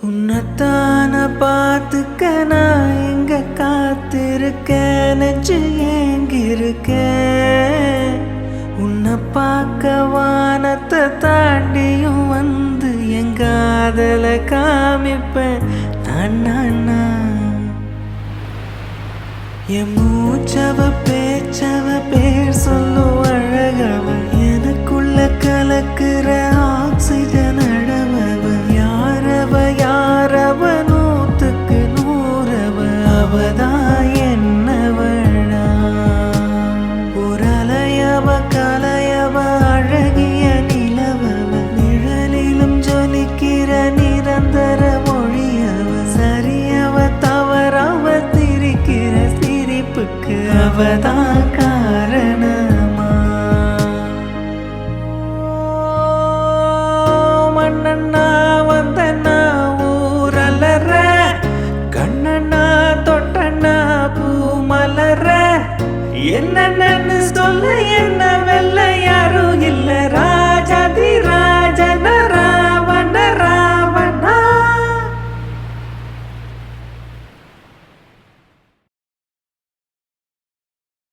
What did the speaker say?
உன்னத்தான பார்த்துக்க நான் எங்க காத்திருக்கேன், நெஞ்சு ஏங்கிருக்கேன். உன்னை பார்க்க வானத்தை தாண்டியும் வந்து என் காதலை காமிப்பேன் நான். என் மூச்சவ பேச்சவ பேர் சொல்லும் அழகவ, எனக்குள்ள கலக்குற ஆக்சிஜன் அழவவ. யாரவ நூத்துக்கு நூறவ, அவதான் என்னவளா. ஒரு அலையவ கலையவ அழகிய நிலவவ, நிழலிலும் ஜொலிக்கிற நிரந்தர மொழியவ. சரியவ தவறவ திரிக்கிற சிரிப்புக்கு அவதான் காரணமா. மண்ணண்ணா வந்தண்ணா ஊரலற, கண்ணண்ணா தொட்டண்ணா பூ மலர. என்னன்னு சொல்ல என்ன வெள்ளையா